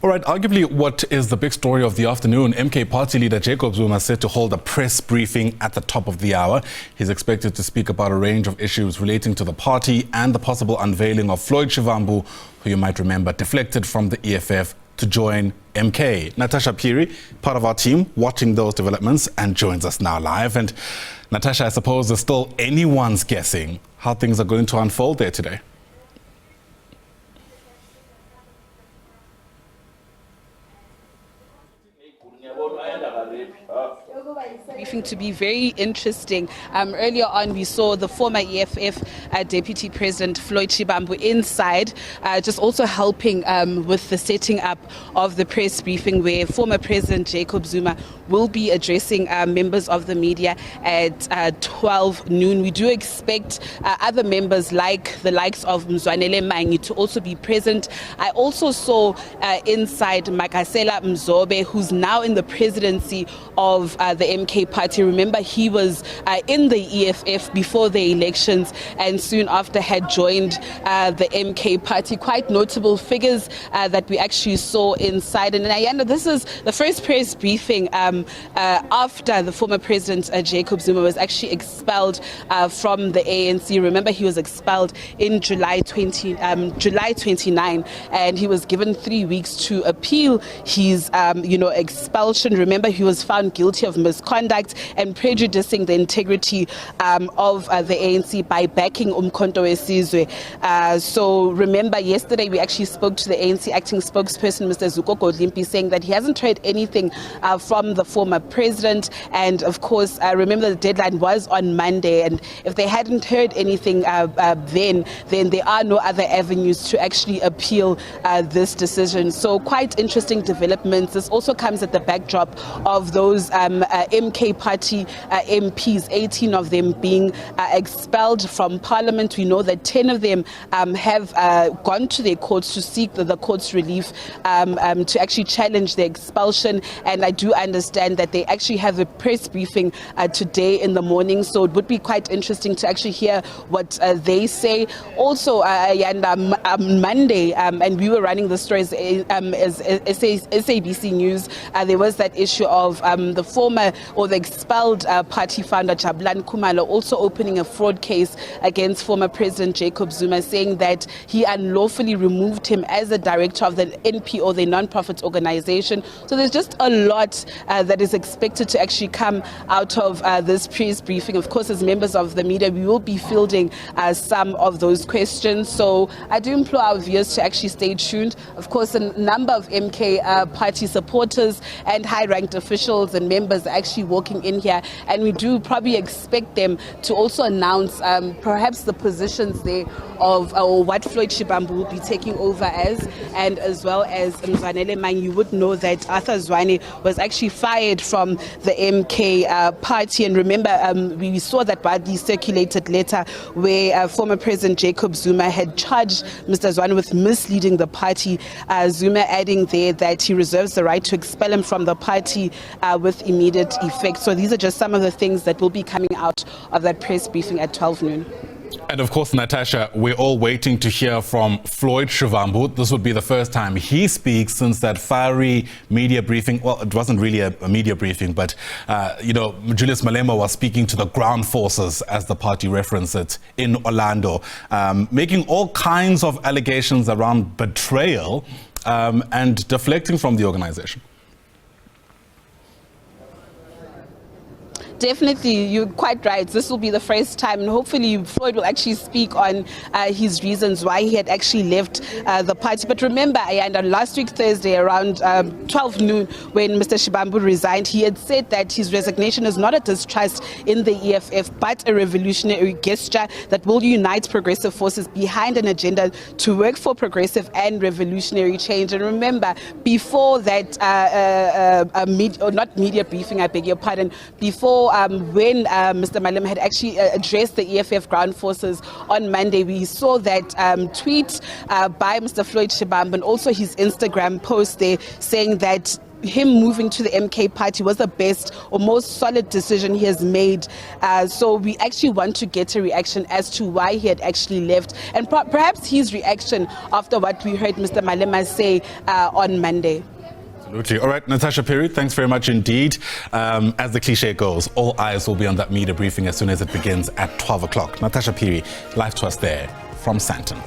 All right, arguably what is the big story of the afternoon, MK Party Leader Jacob Zuma is set to hold a press briefing at the top of the hour. He's expected to speak about a range of issues relating to the party and the possible unveiling of Floyd Shivhambu, who you might remember deflected from the EFF to join MK. Natasha, Phiri, part of our team, watching those developments and joins us now live. And Natasha, I suppose it's still anyone's guessing how things are going to unfold there today. Briefing to be very interesting. Earlier on, we saw the former EFF Deputy President Floyd Shivhambu inside, just also helping with the setting up of the press briefing, where former President Jacob Zuma will be addressing members of the media at 12 noon. We do expect other members like the likes of Mzwanele Manyi to also be present. I also saw inside Makasela Mzobe, who's now in the presidency of the MK party. Remember, he was in the EFF before the elections and soon after had joined the MK party. Quite notable figures that we actually saw inside. And Ayanda, this is the first press briefing after the former president Jacob Zuma was actually expelled from the ANC. Remember, he was expelled in July 29, and he was given 3 weeks to appeal his expulsion. Remember, he was found guilty of misconduct and prejudicing the integrity of the ANC by backing Umkhonto weSizwe. So remember, yesterday we actually spoke to the ANC acting spokesperson, Mr. Zuko Godlimpi, saying that he hasn't heard anything from the former president. And of course, remember, the deadline was on Monday, and if they hadn't heard anything then there are no other avenues to actually appeal this decision. So quite interesting developments. This also comes at the backdrop of those MK party MPs, 18 of them being expelled from parliament. We know that 10 of them have gone to their courts to seek the court's relief to actually challenge the expulsion. And I do understand that they actually have a press briefing today in the morning. So it would be quite interesting to actually hear what they say. Also, Monday, and we were running the stories as SABC News, there was that issue of the former or the expelled party founder Jabulani Khumalo also opening a fraud case against former President Jacob Zuma, saying that he unlawfully removed him as a director of the NPO, the non-profit organization. So there's just a lot that is expected to actually come out of this press briefing. Of course, as members of the media, we will be fielding some of those questions. So I do implore our viewers to actually stay tuned. Of course, a number of MK party supporters and high-ranked officials and members are actually walking in here, and we do probably expect them to also announce perhaps the positions there of what Floyd Shivhambu will be taking over as well as Mzwanele Manyi. You would know that Arthur Zwane was actually fired from the MK party, and remember, we saw that widely circulated letter where former President Jacob Zuma had charged Mr. Zwane with misleading the party, Zuma adding there that he reserves the right to expel him from the party with immediate effect. So these are just some of the things that will be coming out of that press briefing at 12 noon. And of course, Natasha, we're all waiting to hear from Floyd Shivhambu. This would be the first time he speaks since that Phiri media briefing. Well, it wasn't really a media briefing, but, Julius Malema was speaking to the ground forces, as the party referenced it, in Orlando, making all kinds of allegations around betrayal and deflecting from the organization. Definitely, you're quite right. This will be the first time, and hopefully Floyd will actually speak on his reasons why he had actually left the party. But remember, Ayanda, last week Thursday around 12 noon, when Mr. Shivhambu resigned, he had said that his resignation is not a distrust in the EFF, but a revolutionary gesture that will unite progressive forces behind an agenda to work for progressive and revolutionary change. And remember, before that, not media briefing, I beg your pardon, before when Mr. Malema had actually addressed the EFF ground forces on Monday, we saw that tweet by Mr. Floyd Shivhambu and also his Instagram post there saying that him moving to the MK party was the best or most solid decision he has made. So we actually want to get a reaction as to why he had actually left, and perhaps his reaction after what we heard Mr. Malema say on Monday. Absolutely. All right, Natasha, Phiri, thanks very much indeed. As the cliche goes, all eyes will be on that media briefing as soon as it begins at 12 o'clock. Natasha, Phiri, live to us there from Sandton.